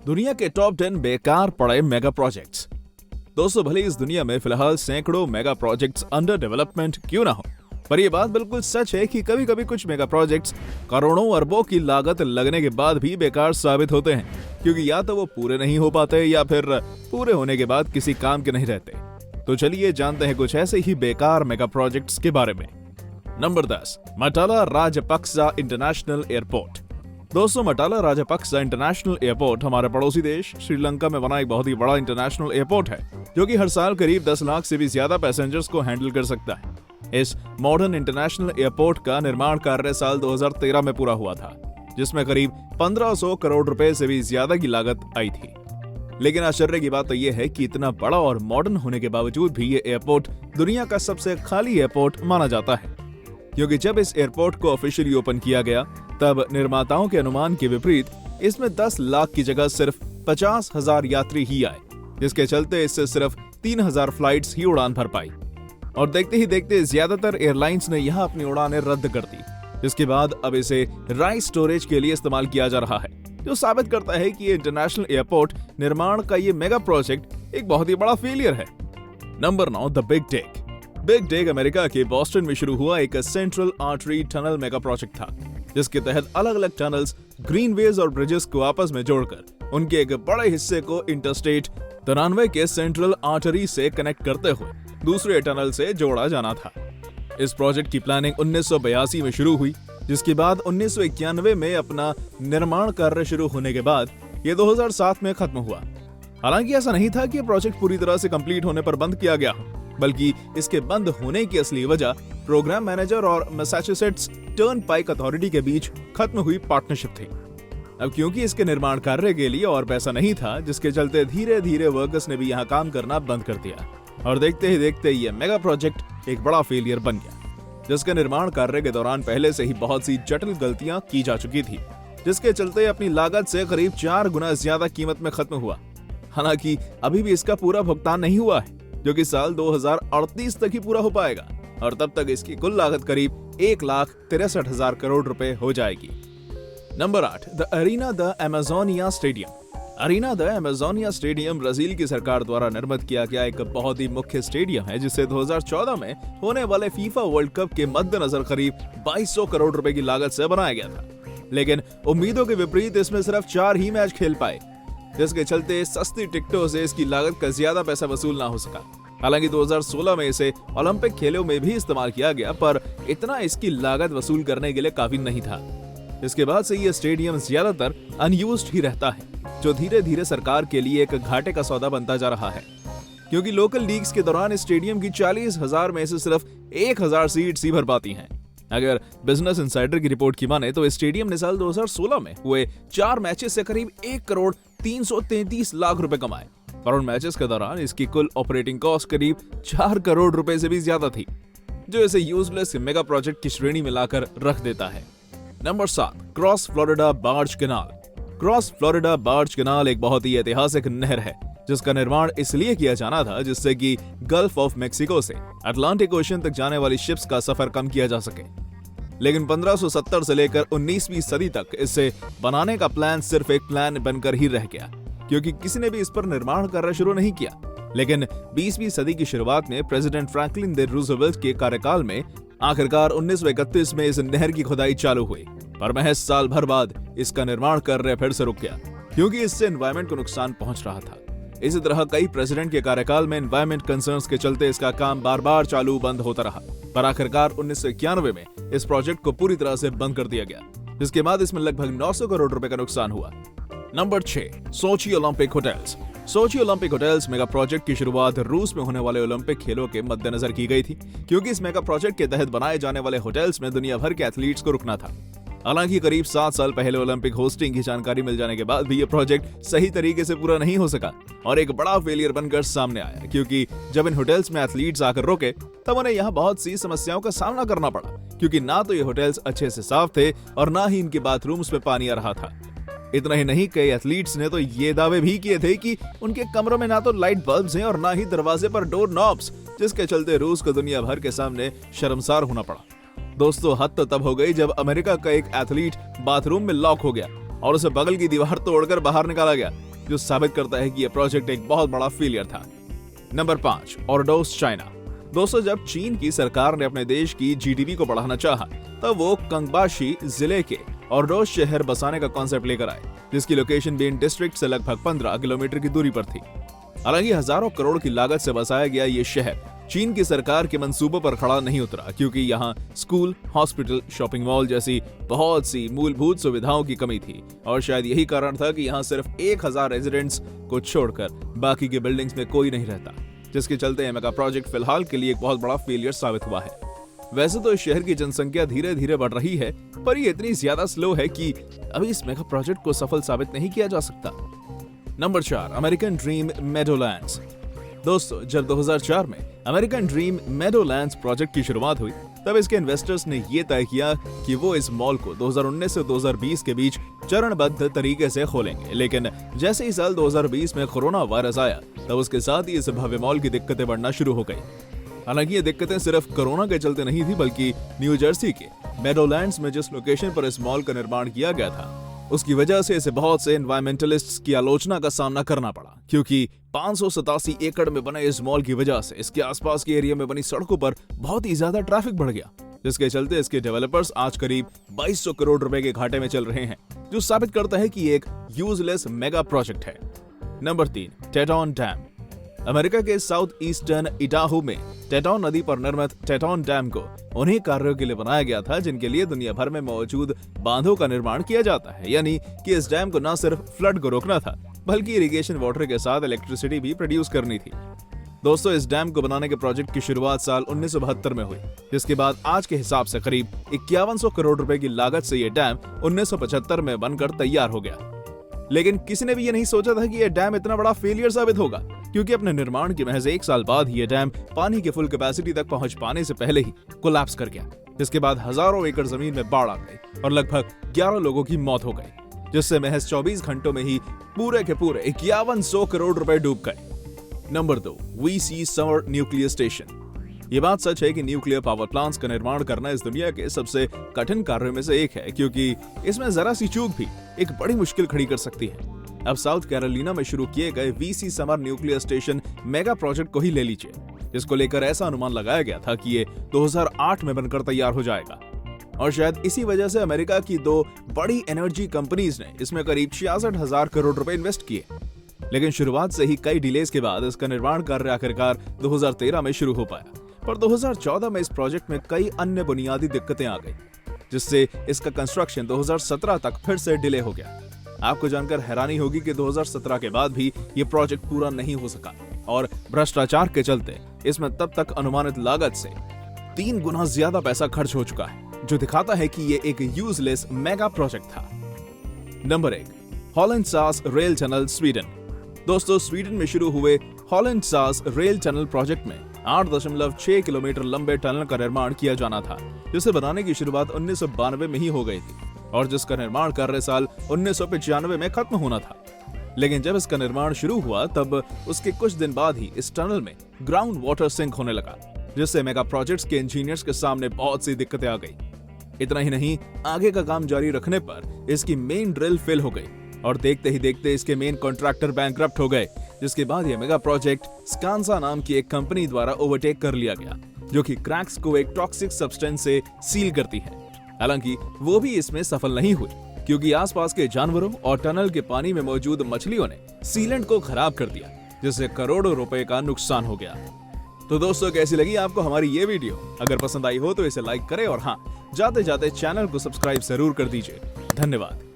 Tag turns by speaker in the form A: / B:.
A: दुनिया के टॉप 10 बेकार पड़े मेगा प्रोजेक्ट्स। दोस्तों, भले इस दुनिया में फिलहाल सैकड़ों मेगा प्रोजेक्ट्स अंडर डेवलपमेंट क्यों ना हो, पर यह बात बिल्कुल सच है कि कभी कभी कुछ मेगा प्रोजेक्ट्स करोड़ों अरबों की लागत लगने के बाद भी बेकार साबित होते हैं, क्योंकि या तो वो पूरे नहीं हो पाते या फिर पूरे होने के बाद किसी काम के नहीं रहते। तो चलिए जानते हैं कुछ ऐसे ही बेकार मेगा प्रोजेक्ट्स के बारे में। Number 10, Mattala Rajapaksa international airport. दोस्तों, मटाला राजपक्सा इंटरनेशनल एयरपोर्ट हमारे पड़ोसी देश श्रीलंका में बना एक बहुत ही बड़ा इंटरनेशनल एयरपोर्ट है, जो कि हर साल करीब 10 लाख से भी ज्यादा पैसेंजर्स को हैंडल कर सकता है। इस मॉडर्न इंटरनेशनल एयरपोर्ट का निर्माण कार्य साल 2013 में पूरा हुआ था, जिसमें करीब 1500 करोड़ रुपए से भी ज्यादा की लागत आई थी। लेकिन आश्चर्य की बात तो यह है कि इतना बड़ा और मॉडर्न होने के बावजूद भी ये एयरपोर्ट दुनिया का सबसे खाली एयरपोर्ट माना जाता है, क्योंकि जब इस एयरपोर्ट को ऑफिशियली ओपन किया गया तब निर्माताओं के अनुमान के विपरीत इसमें 10 लाख की जगह सिर्फ 50,000 यात्री ही आए, जिसके चलते इससे सिर्फ 3,000 फ्लाइट्स ही उड़ान भर पाई। और देखते ही देखते ज्यादातर एयरलाइंस ने यहाँ अपनी उड़ानें रद्द कर दी, जिसके बाद अब इसे राइस स्टोरेज के लिए इस्तेमाल किया जा रहा है, जो साबित करता है कि ये इंटरनेशनल एयरपोर्ट निर्माण का ये मेगा प्रोजेक्ट एक बहुत ही बड़ा फेलियर है। Number 9, the big tech. Big tech America के बॉस्टन में शुरू हुआ एक central artery tunnel mega project था, जिसके तहत अलग अलग टनल्स, ग्रीनवेज और ब्रिजेस को आपस में जोड़कर उनके एक बड़े हिस्से को इंटरस्टेट 93 के सेंट्रल आर्टरी से कनेक्ट करते हुए दूसरे टनल से जोड़ा जाना था। इस प्रोजेक्ट की प्लानिंग 1982 में शुरू हुई, जिसके बाद 1991 में अपना निर्माण कार्य शुरू होने के बाद ये 2007 में खत्म हुआ। हालांकि ऐसा नहीं था कि ये प्रोजेक्ट पूरी तरह से कंप्लीट होने पर बंद किया गया, बल्कि इसके बंद होने की असली वजह प्रोग्राम मैनेजर और मैसाचुसेट्स टर्नपाइक अथॉरिटी के बीच खत्म हुई पार्टनरशिप थी। अब क्योंकि इसके निर्माण कार्य के लिए और पैसा नहीं था, जिसके चलते धीरे धीरे वर्कर्स ने भी यहाँ काम करना बंद कर दिया और देखते ही देखते ये मेगा प्रोजेक्ट एक बड़ा फेलियर बन गया, जिसके निर्माण कार्य के दौरान पहले से ही बहुत सी जटिल गलतियां की जा चुकी थी, जिसके चलते अपनी लागत से करीब 4 गुना ज्यादा क़ीमत में खत्म हुआ। हालांकि अभी भी इसका पूरा भुगतान नहीं हुआ है, जो कि साल 2038 तक ही पूरा हो पाएगा, और तब तक इसकी कुल लागत करीब 1,63,000 करोड़ रुपए हो जाएगी। Number 8, the Arena da Amazonia stadium. Arena da Amazonia stadium Brazil की सरकार द्वारा निर्मित किया गया एक बहुत ही मुख्य स्टेडियम है, जिसे 2014 में होने वाले फीफा वर्ल्ड कप के मद्देनजर करीब 2200 करोड़ रुपए की लागत से बनाया गया था। लेकिन उम्मीदों के विपरीत इसमें सिर्फ 4 ही मैच खेल पाए, जिसके चलते सस्ती टिकटों से इसकी लागत का ज्यादा पैसा वसूल ना हो सका। हालांकि 2016 में इसे ओलंपिक खेलों में भी इस्तेमाल किया गया, पर इतना इसकी लागत वसूल करने के लिए काफी नहीं था। इसके बाद से ये स्टेडियम ज्यादातर अनयूज्ड ही रहता है, जो धीरे धीरे सरकार के लिए एक घाटे का सौदा बनता जा रहा है, क्योंकि लोकल लीग्स के दौरान इस स्टेडियम की 40,000 में से सिर्फ 1,000 सीट्स ही भर पाती हैं। अगर बिजनेस इनसाइडर की रिपोर्ट की माने तो इस स्टेडियम ने साल 2016 में हुए 4 मैचेस से करीब 1,333,00,000 रुपए कमाए, और उन मैचेस के दौरान इसकी कुल ऑपरेटिंग कॉस्ट करीब 4 करोड़ रुपए से भी ज्यादा थी, जो इसे यूजलेस मेगा प्रोजेक्ट की श्रेणी में लाकर रख देता है। Number 7, cross Florida barge canal. Cross Florida barge canal एक बहुत ही ऐतिहासिक नहर है, जिसका निर्माण इसलिए किया जाना था जिससे कि गल्फ ऑफ मेक्सिको से अटलांटिक ओशन तक जाने वाली शिप्स का सफर कम किया जा सके। लेकिन 1570 से लेकर 19वीं सदी तक इसे बनाने का प्लान सिर्फ एक प्लान बनकर ही रह गया, क्योंकि किसी ने भी इस पर निर्माण कार्य शुरू नहीं किया। लेकिन 20वीं सदी की शुरुआत में प्रेसिडेंट फ्रैंकलिन डी रूजवेल्ट के कार्यकाल में आखिरकार 1931 में इस नहर की खुदाई चालू हुई, पर महज साल भर बाद इसका निर्माण कार्य फिर से रुक गया, क्योंकि इससे एनवायरमेंट को नुकसान पहुंच रहा था। इसी तरह कई प्रेसिडेंट के कार्यकाल में एनवायरमेंट कंसर्न्स के चलते इसका काम बार बार चालू बंद होता रहा, पर आखिरकार 1991 में इस प्रोजेक्ट को पूरी तरह से बंद कर दिया गया, जिसके बाद इसमें लगभग 900 करोड़ रुपए का नुकसान हुआ। नंबर 6, सोची ओलंपिक होटल्स। सोची ओलंपिक होटल्स मेगा प्रोजेक्ट की शुरुआत रूस में होने वाले ओलंपिक खेलों के मद्देनजर की गई थी, क्योंकि इस मेगा प्रोजेक्ट के तहत बनाए जाने वाले होटल्स में दुनिया भर के एथलीट्स को रुकना था। हालांकि करीब 7 साल पहले ओलंपिक होस्टिंग की जानकारी मिल जाने के बाद भी ये प्रोजेक्ट सही तरीके से पूरा नहीं हो सका और एक बड़ा फेलियर बनकर सामने आया, क्योंकि जब इन होटल्स में एथलीट्स आकर रुके तब उन्हें यहाँ बहुत सी समस्याओं का सामना करना पड़ा, क्योंकि ना तो ये होटल्स अच्छे से साफ थे और ना ही इनके बाथरूम्स में पानी आ रहा था। इतना ही नहीं, कई एथलीट्स ने तो ये दावे भी किए थे कि उनके कमरों में ना तो लाइट बल्ब्स हैं और ना ही दरवाजे पर डोर नॉब्स, जिसके चलते रूस को दुनिया भर के सामने शर्मसार होना पड़ा। दोस्तों, हद तो तब हो गई जब अमेरिका का एक एथलीट बाथरूम में लॉक हो गया और उसे बगल की दीवार तोड़कर बाहर निकाला गया, जो साबित करता है कि यह प्रोजेक्ट एक बहुत बड़ा फेलियर था। Number 5, Ordos, China. दोस्तों, जब चीन की सरकार ने अपने देश की जीडीपी को बढ़ाना चाहा, तब वो कंगबाशी जिले के ओरडोस शहर बसाने का कॉन्सेप्ट लेकर आए, जिसकी लोकेशन बीन डिस्ट्रिक्ट से लगभग 15 किलोमीटर की दूरी पर थी। हालांकि हजारों करोड़ की लागत से बसाया गया ये शहर चीन की सरकार के मंसूबों पर खड़ा नहीं उतरा, क्योंकि यहाँ स्कूल, हॉस्पिटल, शॉपिंग मॉल जैसी बहुत सी मूलभूत सुविधाओं की कमी थी, और शायद यही कारण था कि यहाँ सिर्फ 1000 रेजिडेंट्स को छोड़कर बाकी के बिल्डिंग्स में कोई नहीं रहता, जिसके चलते ये मेगा प्रोजेक्ट फिलहाल के लिए एक बहुत बड़ा फेलियर साबित हुआ है। वैसे तो इस शहर की जनसंख्या धीरे धीरे बढ़ रही है, पर ये इतनी ज्यादा स्लो है कि अभी इस मेगा प्रोजेक्ट को सफल साबित नहीं किया जा सकता। Number 4, American Dream Meadowlands. दोस्तों, जब 2004 में अमेरिकन ड्रीम मेडोलैंड्स प्रोजेक्ट की शुरुआत हुई, तब इसके इन्वेस्टर्स ने ये तय किया कि वो इस मॉल को 2019 से 2020 के बीच चरणबद्ध तरीके से खोलेंगे। लेकिन जैसे ही साल 2020 में कोरोना वायरस आया, तब उसके साथ ही इस भव्य मॉल की दिक्कतें बढ़ना शुरू हो गई। हालांकि ये दिक्कतें सिर्फ कोरोना के चलते नहीं थी, बल्कि न्यू जर्सी के मेडोलैंड्स में जिस लोकेशन पर इस मॉल का निर्माण किया गया था, उसकी वजह से इसे बहुत से एनवायरमेंटलिस्ट्स की आलोचना का सामना करना पड़ा, क्योंकि 587 एकड़ में बने इस मॉल की वजह से इसके आसपास के एरिया में बनी सड़कों पर बहुत ही ज्यादा ट्रैफिक बढ़ गया, जिसके चलते इसके डेवलपर्स आज करीब 2200 करोड़ रुपए के घाटे में चल रहे हैं, जो साबित करता है कि ये एक यूजलेस मेगा प्रोजेक्ट है। Number 3, Teton Dam. अमेरिका के साउथ ईस्टर्न इडाहो में टेटॉन नदी पर निर्मित टेटॉन डैम को उन्हीं कार्यों के लिए बनाया गया था जिनके लिए दुनिया भर में मौजूद बांधों का निर्माण किया जाता है, यानी कि इस डैम को न सिर्फ फ्लड को रोकना था, बल्कि इरिगेशन वाटर के साथ इलेक्ट्रिसिटी भी प्रोड्यूस करनी थी। दोस्तों, इस डैम को बनाने के प्रोजेक्ट की शुरुआत साल 1972 में हुई, जिसके बाद आज के हिसाब से करीब 5100 करोड़ रुपए की लागत से यह डैम 1975 में बनकर तैयार हो गया। लेकिन किसी ने भी ये नहीं सोचा था कि यह डैम इतना बड़ा फेलियर साबित होगा, क्योंकि अपने निर्माण के महज 1 साल बाद ही यह डैम पानी के फुल कैपेसिटी तक पहुंच पाने से पहले ही कोलैप्स कर गया, जिसके बाद हजारों एकड़ जमीन में बाढ़ आ गई और लगभग 11 लोगों की मौत हो गई, जिससे महज 24 घंटों में ही पूरे के पूरे 5100 करोड़ रुपए डूब गए। Number 2, VC summer nuclear station. ये बात सच है कि न्यूक्लियर पावर प्लांट्स का निर्माण करना इस दुनिया के सबसे कठिन कार्यों में से एक है, क्योंकि इसमें जरा सी चूक भी एक बड़ी मुश्किल खड़ी कर सकती है। अब साउथ कैरोलिना में शुरू किए गए VC summer nuclear station mega project को ही ले लीजिए, जिसको लेकर ऐसा अनुमान लगाया गया था कि ये 2008 में बनकर तैयार हो जाएगा, और शायद इसी वजह से अमेरिका की 2 बड़ी एनर्जी कंपनीज ने इसमें करीब 66,000 करोड़ रुपए इन्वेस्ट किए। लेकिन शुरुआत से ही कई डिलेज के बाद इसका निर्माण कार्य आखिरकार 2013 में शुरू हो पाया, पर 2014 में इस प्रोजेक्ट में कई अन्य बुनियादी दिक्कतें आ गई, जिससे इसका कंस्ट्रक्शन 2017 तक फिर से डिले हो गया। आपको जानकर हैरानी होगी कि 2017 के बाद भी ये प्रोजेक्ट पूरा नहीं हो सका, और भ्रष्टाचार के चलते इसमें तब तक अनुमानित लागत से 3 गुना ज्यादा पैसा खर्च हो चुका है, जो दिखाता है कि ये एक यूजलेस मेगा प्रोजेक्ट था। Number 1, Hallandsas rail tunnel, Sweden. दोस्तों, स्वीडन में शुरू हुए हॉलैंड-सास रेल टनल प्रोजेक्ट में 8.6 किलोमीटर लंबे टनल का निर्माण किया जाना था, जिसे बनाने की शुरुआत 1992 में ही हो गई थी, और जिसका निर्माण कार्य साल 1995 में खत्म होना था। लेकिन जब इसका निर्माण शुरू हुआ, तब उसके कुछ दिन बाद ही इस टनल में ग्राउंड वाटर सिंक होने लगा, जिससे मेगा प्रोजेक्ट्स के इंजीनियर्स के सामने बहुत सी दिक्कतें आ गई। इतना ही नहीं, आगे का काम जारी रखने पर इसकी मेन ड्रिल फेल हो गई, और देखते ही देखते इसके मेन कॉन्ट्रैक्टर बैंकरप्ट हो गए, जिसके बाद यह मेगा प्रोजेक्ट स्कांसा नाम की एक कंपनी द्वारा ओवरटेक कर लिया गया, जो कि क्रैक्स को एक टॉक्सिक सब्सटेंस से सील करती है। हालांकि वो भी इसमें सफल नहीं हुई, क्योंकि आसपास के जानवरों और टनल के पानी में मौजूद मछलियों ने सीलेंट को खराब कर दिया, जिससे करोड़ों रुपए का नुकसान हो गया। तो दोस्तों, कैसी लगी आपको हमारी ये वीडियो? अगर पसंद आई हो तो इसे लाइक करें, और हाँ, जाते जाते चैनल को सब्सक्राइब जरूर कर दीजिए। धन्यवाद।